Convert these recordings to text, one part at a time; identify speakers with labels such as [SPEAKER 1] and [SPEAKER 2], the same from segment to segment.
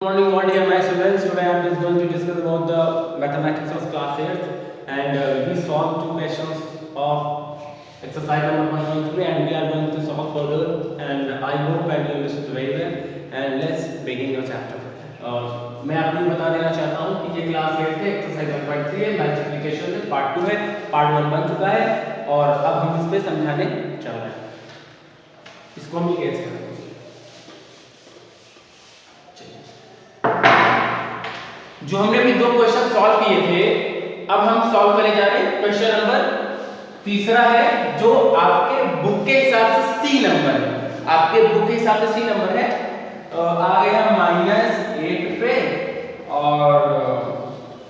[SPEAKER 1] Good morning, all dear my students. Today I am just going to discuss about the mathematics of class 8th, and we solved two questions of exercise number 1.3, and we are going to solve further. And I hope and you understood very well. And let's begin your chapter. मैं आपको बता देना चाहता हूँ कि ये class 8 है, exercise 1.3 है, मल्टीप्लिकेशन है, पार्ट 2 है, पार्ट 1 बन चुका है और अब हम इस पे समझाने चल रहे हैं। इसको हम कैसे करेंगे? जो हमने अभी दो क्वेश्चन सॉल्व किए थे, अब हम सॉल्व करने जा रहे हैं क्वेश्चन नंबर तीसरा है, जो आपके बुक के हिसाब से सी नंबर है। आपके बुक के हिसाब से सी नंबर है, आ गया -8 पे और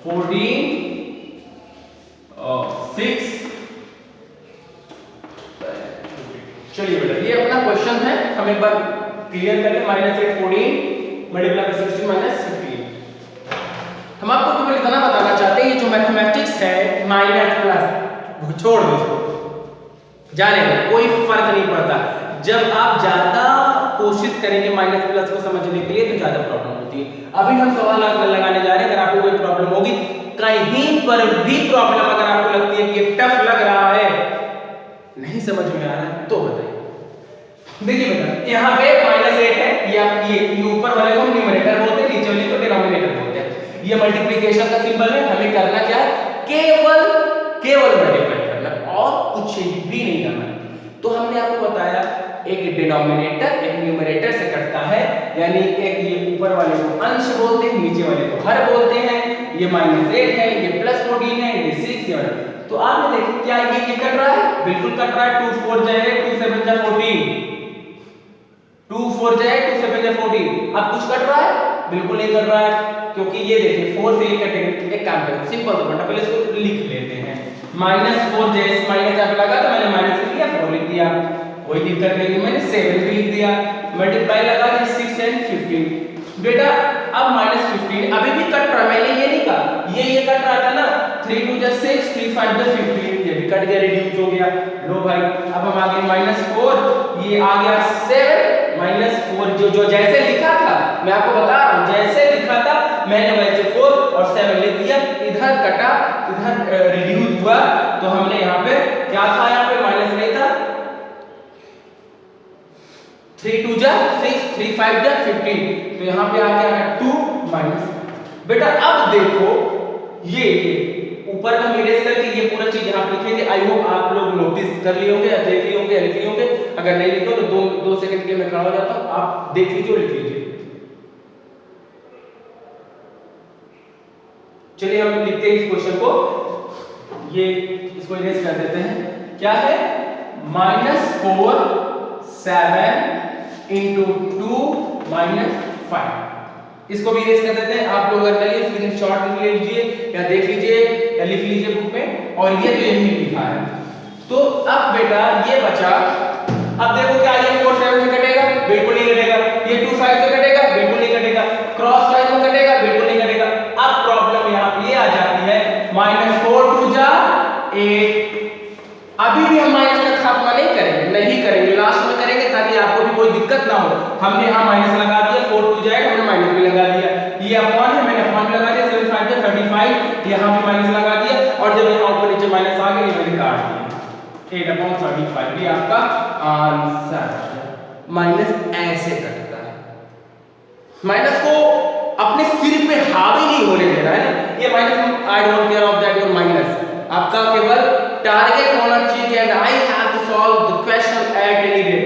[SPEAKER 1] 14 6। चलिए बेटा, ये अपना क्वेश्चन है, हम एक बार क्लियर करें। -8 14 मल्टीप्लाई बाय 16 -15। हम आपको केवल इतना बताना चाहते हैं, ये जो मैथमेटिक्स है माइनस प्लस छोड़ दो इसको, जाने दो, कोई फर्क नहीं पड़ता। जब आप ज्यादा कोशिश करेंगे माइनस प्लस को समझने के लिए तो ज्यादा प्रॉब्लम होती है। अभी हम सवाल लगाने जा रहे हैं, अगर आपको कोई प्रॉब्लम होगी, कहीं पर भी प्रॉब्लम अगर आपको लगती है कि ये टफ लग रहा है, नहीं समझ में आ रहा है, तो बताइए। देखिए बेटा, यहाँ पे -8 है, ये ऊपर वाले को न्यूमरेटर बोलते हैं, नीचे वाले को डिनोमिनेटर बोलते हैं। ये मल्टीप्लिकेशन का सिंबल है, हमें करना क्या है, केवल मल्टीप्लाई करना और कुछ भी नहीं करना। तो हमने आपको बताया एक डिनोमिनेटर एक न्यूमरेटर से कटता है, यानी एक ये ऊपर वाले को अंश बोलते हैं, नीचे वाले को हर बोलते हैं। ये -8 है, ये +14 है, ये 6 है। तो आपने देखो क्या ये कट रहा है, बिल्कुल कट रहा है। 2 4 जाए 2 7 जा 14, 2 4 जाए 2 7 जा 14। अब कुछ कट रहा है, बिल्कुल नहीं कट रहा है, क्योंकि ये देखिए 4 से ये कटेगा। एक काम करें, सिंपल सा बटा, पहले इसको लिख लेते हैं। -4 जैसे माइनस आप लगा तो मैंने माइनस लिख दिया, 4 लिख दिया, कोई दिक्कत नहीं। मैंने 7 भी लिख दिया, मल्टीप्लाई लगा के 6 and 15। बेटा अब -15 अभी भी कट रहा है, मैंने ये नहीं कहा, ये कट रहा था ना, 3 2 जा 6 3 5 जा 15, ये भी कट गया, रिड्यूस हो गया। लो भाई, अब हम आगे -4, ये आ गया 7 -4, जो जैसे लिखा था, मैं आपको बता रहा हूं, जैसे लिखा था मैंने वैसे 4 और 7 लिख दिया। इधर कटा, इधर रिड्यूस हुआ, तो हमने यहाँ पे क्या था, यहाँ पे माइनस नहीं था, 3 2 जा 6 3 5 जा 15, तो यहाँ पे आ गया 2 माइनस। बेटा अब देखो, ये ऊपर का इरेज करके ये पूरा चीज यहाँ पे लिखेंगे। आई होप आप लोग नोटिस कर लिए होंगे, देख लिए होंगे, लिख लिए होंगे। अगर नहीं लिखो तो 2 सेकंड के लिए मैं खड़ा हो जाता हूँ, आप देख लीजिए और लिख लीजिए। चलिए हम लिखते हैं इस क्वेश्चन को, ये इसको इरेज कर देते हैं। क्या है, -4 7 into 2 -5, इसको भी इरेज कर देते हैं। आप लोग अगर नहीं स्क्रीनशॉट लिख लीजिए या देख लीजिए या लिख लीजिए बुक में, और ये तो यही लिखा है। तो अब बेटा ये बचा, अब देखो क्या ये 4 7 से कटेगा, बिल्कुल नहीं कटेगा। ये 2 5 से कटेगा, बिल्कुल नहीं कटेगा। क्रॉस 5 में कटेगा, बिल्कुल नहीं कटेगा। अब प्रॉब्लम यहाँ पे ये आ जाती है, -4 2 जा 8। अभी भी हम माइनस का खात्मा नहीं करेंगे, लास्ट में करेंगे ताकि आपको भी कोई दिक्कत ना हो। हमने यहाँ माइनस लगा दिया, 4 2 जाएगा, हमने माइनस भी लगा दिया। ये अपॉन है, मैंने अपॉन लगा दिया, 7 5 जा 35, यहाँ भी माइनस लगा दिया, और जब यहाँ ऊपर नीचे माइनस आ गया, ये मैंने काट दिया। 8/35 ये आपका आंसर। माइनस ऐसे कटता है, माइनस को अपने सिर पे हावी नहीं होने देना है ना। ये minus, I don't care of that your minus, आपका केवल टारगेट होना चाहिए, and I have to solve the question at any rate.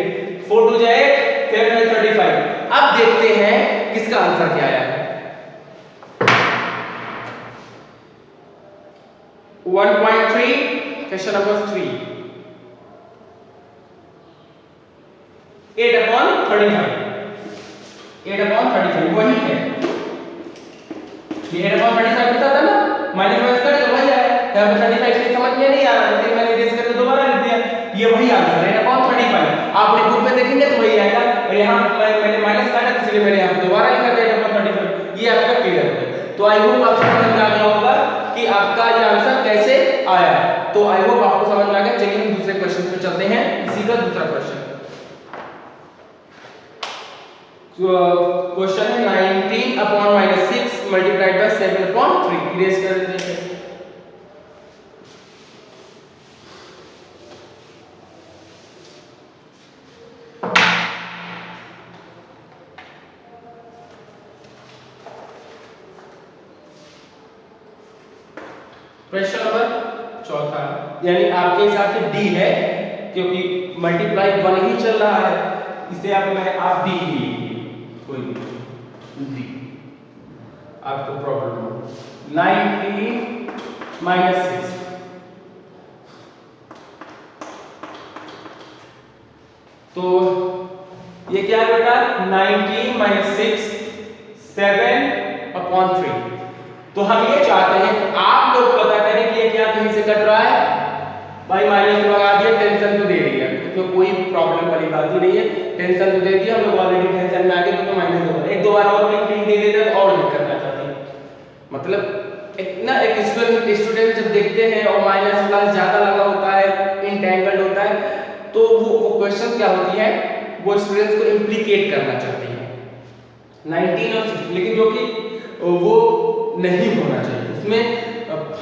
[SPEAKER 1] 4 2 जा 8 7 35। अब देखते हैं किसका आंसर क्या आया है। 1.3 क्वेश्चन नंबर 3, 8/35, 8/35 वही है। ये 8/35 लिखा था ना, माइनस माइनस करके वही आया। यहाँ पे 35 से समझ में नहीं आ रहा, इसलिए मैंने इरेज करके दोबारा लिख दिया। ये वही आंसर है 8/35। आप अपनी बुक में देखेंगे तो वही आएगा, और यहाँ मैंने माइनस काटा, इसलिए मैंने यहाँ पे दोबारा लिखा था 8/35। ये आपका क्लियर हो गया। तो आई होप आपको समझ में आ गया होगा कि आपका ये आंसर कैसे आया। तो आई होप आपको समझ में आ गया। चलिए हम दूसरे क्वेश्चन पे चलते हैं, इसी का दूसरा क्वेश्चन। क्वेश्चन है 19 upon -6 multiplied by 7 upon 3 erase कर देते हैं। क्वेश्चन नंबर चौथा, यानी आपके हिसाब से डी है क्योंकि मल्टीप्लाई 1 ही चल रहा है, इसे आप डी ही कोई डी आपको प्रॉब्लम हो। 19 -6 तो ये क्या है बेटा 19 - 6 7 अपॉन 3। तो हम ये चाहते हैं आप लोग पता करें कि ये क्या कहीं से कट रहा है। भाई माइनस लगा दिया, टेंशन तो दे दिया, तो कोई प्रॉब्लम वाली बात ही नहीं है, टेंशन तो दे दिया हम लोग ऑलरेडी टेंशन में आ गए क्योंकि माइनस होगा। एक दो बार और कहीं दे देता है और दिक्कत आ जाती है। मतलब इतना एक स्टूडेंट जब देखते हैं और माइनस प्लस ज्यादा लगा होता है, इंटेंगल्ड होता है, तो वो क्वेश्चन क्या होती है, वो स्टूडेंट्स को इम्प्लीकेट करना चाहते हैं 19 और 6, लेकिन जो कि वो नहीं होना चाहिए, उसमें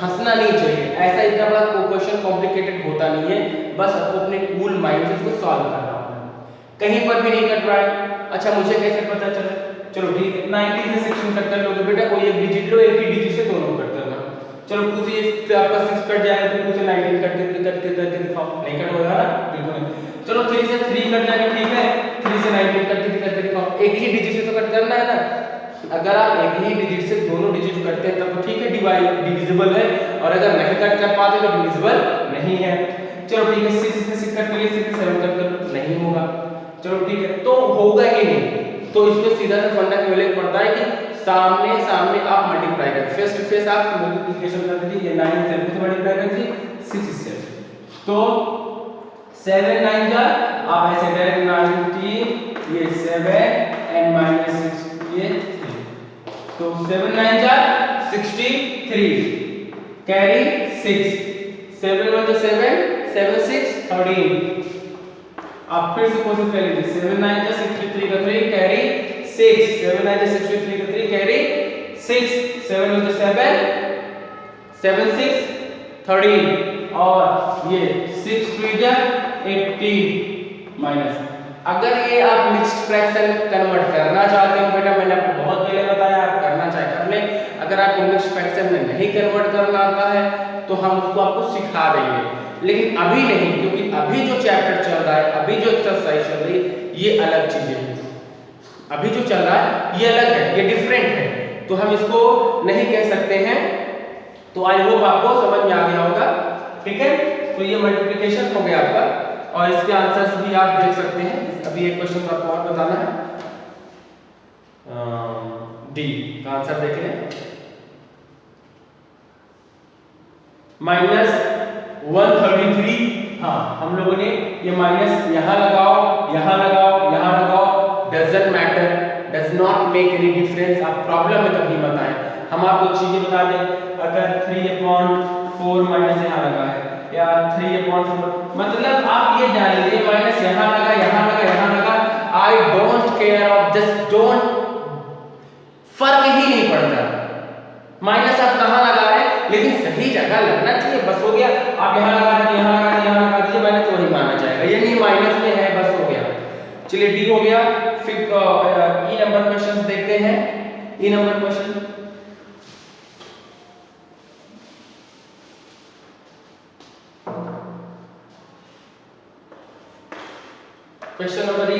[SPEAKER 1] फंसना नहीं चाहिए। ऐसा इतना बड़ा क्वेश्चन कॉम्प्लिकेटेड होता नहीं है, बस आपको अपने कूल माइंड से इसको सॉल्व करना होता है। कहीं पर भी नहीं कट रहा है। अच्छा मुझे कैसे पता चले, चलो ठीक है 19 से 6 कट कर लो तो बेटा कोई एक डिजिट लो, एक ही डिजिट से दोनों कट करना। चलो 2 से आपका 6 कट जाएगा तो 2 से 19 कट करके दिखाओ, नहीं कट होगा ना, बिल्कुल नहीं। चलो 3 से 3 कट जाएगा, ठीक है 3 से 19 करके दिखाओ, एक ही डिजिट से तो कट करना है ना। अगर आप एक ही डिजिट से दोनों डिजिट करते हैं तब तो ठीक है, डिविजिबल है, और अगर नहीं कट कर पाते तो डिविजिबल नहीं है। चलो ठीक है 6 से 6 कट करिए, 6 से 7 कट कर, नहीं होगा। चलो ठीक है, तो होगा ही नहीं, तो इसमें सीधा सा फंडा केवल पड़ता है कि सामने सामने आप मल्टीप्लाई करें, फेस टू फेस आप मल्टीप्लिकेशन कर दीजिए। ये 9 7 से मल्टीप्लाई कर दीजिए, 6 से 7, तो 7 9 जा आप ऐसे डायरेक्ट 19 ये 7 एंड -6 ये 3, तो 7 9 जा 63 कैरी 6, 7 1 7 7 6 13। आप फिर से कोशिश कर लीजिए, 7 9 जा 63 का 3 कैरी 6, 7 9 जा 63 का 3 कैरी 6, 7 1 7 7 6 13, और ये 6 3 जा 18 माइनस। अगर ये आप मिक्स्ड फ्रैक्शन कन्वर्ट करना चाहते हो बेटा, मैंने आपको बहुत पहले बताया आप करना चाहे कर ले। अगर आपको मिक्स्ड फ्रैक्शन में नहीं कन्वर्ट करना आता है तो हम उसको आपको सिखा देंगे, लेकिन अभी नहीं, क्योंकि अभी जो चैप्टर चल रहा है, अभी जो एक्सरसाइज चल रही है, ये अलग चीजें हैं। अभी जो चल रहा है ये अलग है, ये डिफरेंट है, तो हम इसको नहीं कह सकते हैं। तो आई होप आपको समझ में आ गया होगा, ठीक है। तो ये मल्टीप्लिकेशन हो गया आपका, और इसके आंसर्स भी आप देख सकते हैं। अभी एक क्वेश्चन आपको और बताना है, डी का आंसर देख लें। -133, हाँ हम लोगों ने ये माइनस यहाँ लगाओ, यहाँ लगाओ, यहाँ लगाओ, doesn't matter, does not make any difference. आप प्रॉब्लम में कभी मत आए, हम आपको चीजें बता दें। अगर 3/4 माइनस यहाँ लगा है, या 3/4, मतलब आप ये जान लीजिए माइनस यहाँ लगा, यहाँ लगा, यहाँ लगा, आई don't care of, just don't, फर्क ही नहीं पड़ता माइनस आप कहाँ लगा रहे हैं, लेकिन सही जगह लगना चाहिए, बस हो गया। आप यहाँ लगा दीजिए, यहाँ लगा दीजिए, यहाँ लगा दीजिए, माइनस वही माना जाएगा, ये नहीं माइनस में है, बस हो गया। चलिए डी हो गया। फिर ई नंबर क्वेश्चंस देखते हैं। E number question, question number E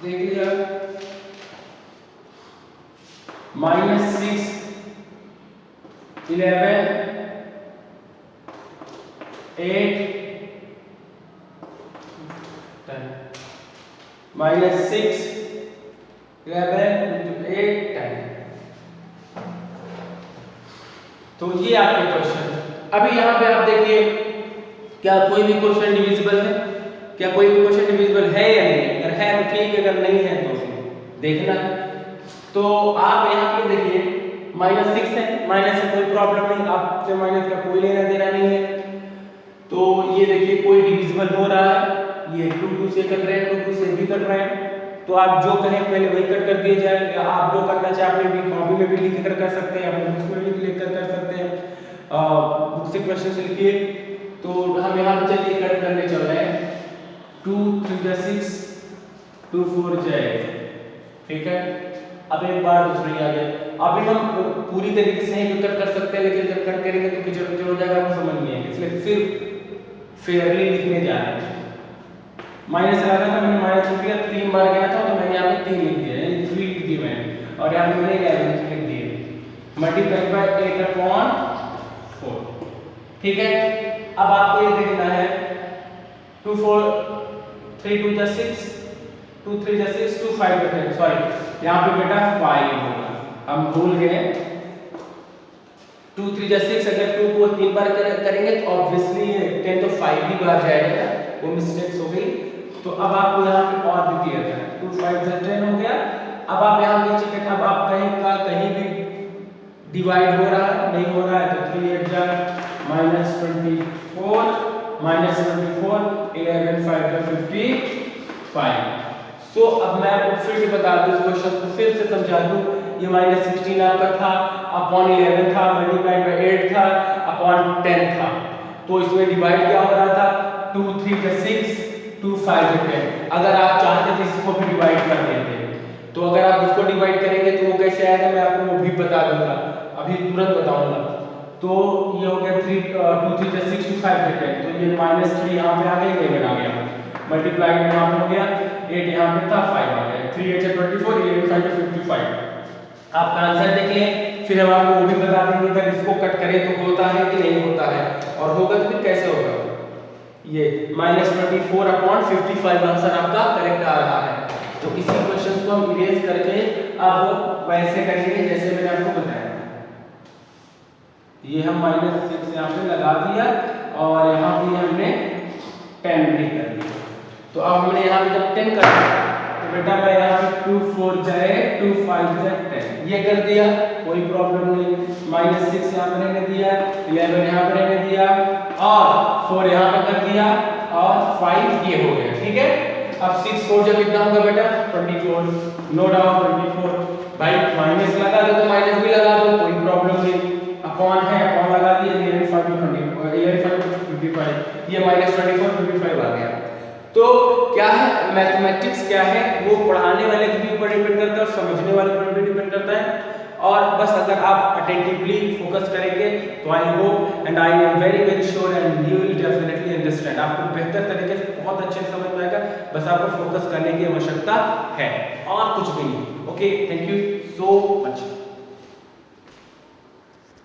[SPEAKER 1] देख लिया। -6 11 8 10, -6 11 × 8 10। तो ये आपके क्वेश्चन। अभी यहाँ पे आप देखिए, क्या कोई भी क्वेश्चन डिविजिबल है? क्या कोई भी क्वेश्चन डिविजिबल है या नहीं? अगर है तो ठीक है, अगर नहीं है तो देखना। तो आप यहाँ पे देखिए -6 है, माइनस है, कोई प्रॉब्लम नहीं, आपसे माइनस का कोई लेना देना नहीं है। तो ये देखिए कोई डिविजिबल हो रहा है, ये 2 2 से कट रहे हैं, 2 2 से भी कट रहे हैं, तो आप जो कहें पहले वही कट कर दिए जाए, या आप जो करना चाहे अपने भी कॉपी में भी लिख कर कर सकते हैं, अपने बुक्स में भी लिख कर कर सकते हैं, बुक से क्वेश्चन से लिखिए। तो हम यहाँ चलिए कट करने चल रहे हैं। 2 3 जा 6, 2 4 जा 8, ठीक है। अब एक बार दूसरी आ गया, अभी हम पूरी तरीके से ही कट कर सकते हैं, लेकिन जब कट करेंगे तो किचड़ हो जाएगा, आपको समझ नहीं आएगा, इसलिए सिर्फ फेयरली लिखने जा रहे हैं। माइनस लगा था, मैंने माइनस लिख दिया, 3 बार गया था तो मैंने यहाँ पे 3 लिख दिया, यानी 3 लिख दिया मैंने, और यहाँ पे मैंने 11 लिख दिए, मल्टीप्लाई बाय 8/4, ठीक है। अब आपको ये देखना है 2 4 3 2 जा 6, 2 3 जा 6, 2 5 जा 10, सॉरी यहाँ पे बेटा 5 होगा, हम भूल गए। 2 3 जा 6, अगर 2 को 3 बार करेंगे तो ऑब्वियसली 10 तो 5 ही बार जाएगा, वो मिस्टेक्स हो गई। तो अब आपको यहाँ पे और भी क्लियर है, 2 5 जा 10 हो गया। अब आप यहाँ नीचे के, अब आप कहीं भी डिवाइड हो रहा है, नहीं हो रहा है, तो 3 8 जा -24, -24, 11 5 जा 55। सो अब मैं आपको फिर से बता दूं, इस क्वेश्चन को फिर से समझा दूं। ये -16 आपका था, अपॉन 11 था, मल्टीप्लाइड बाय 8 था, अपॉन 10 था। तो इसमें डिवाइड क्या हो रहा था, 2 3 जा 6, 2 5 जा 10। अगर आप चाहते थे इसको भी डिवाइड कर देते, तो अगर आप इसको डिवाइड करेंगे तो वो कैसे आएगा, मैं आपको वो भी बता दूंगा, अभी तुरंत बताऊंगा। तो ये हो गया 2 3 जा 6, 2 5 जा 10, तो ये -3 यहाँ पे आ गया, 11 आ गया, मल्टीप्लाइड में यहाँ पे हो गया 8, यहाँ पे था 5 आ गया, 3 8 जा 24, 11 5 जा 55। आपका आंसर देख लें, फिर हम आपको वो भी बता देंगे अगर इसको कट करें तो होता है कि नहीं होता है, और होगा तो फिर कैसे होगा। ये -24/55 आंसर आपका करेक्ट आ रहा है। तो इसी क्वेश्चन को हम इरेज करके अब वैसे करेंगे जैसे मैंने आपको बताया। ये हम -6 यहाँ पे लगा दिया, और यहाँ पे हमने 10 भी कर दिया। तो अब हमने यहाँ पे जब 10 कर दिया तो बेटा मैं यहाँ पे 2 4 जाए 2 5 जाए 10 ये कर दिया, कोई प्रॉब्लम नहीं। -6 यहाँ पे रहने दिया, 11 यहाँ पे रहने दिया, और 4 यहाँ पे कर दिया, और 5 ये हो गया, ठीक है। अब 6 4 जब कितना होगा बेटा 24, नो डाउट 24। भाई माइनस लगा दो तो माइनस भी लगा दो, कोई प्रॉब्लम नहीं। अपॉन है, अपॉन लगा दिया, 11 5 11 5 55, ये -24 55 आ गया। तो क्या है मैथमेटिक्स, क्या है वो पढ़ाने वाले के ऊपर डिपेंड करता है और समझने वाले पर भी डिपेंड करता है। और बस अगर आप अटेंटिवली फोकस करेंगे तो I hope and I am very sure and you will definitely understand, आपको बेहतर तरीके से बहुत अच्छे से समझ में आएगा। बस आपको फोकस करने की आवश्यकता है और कुछ भी नहीं। Okay, thank you.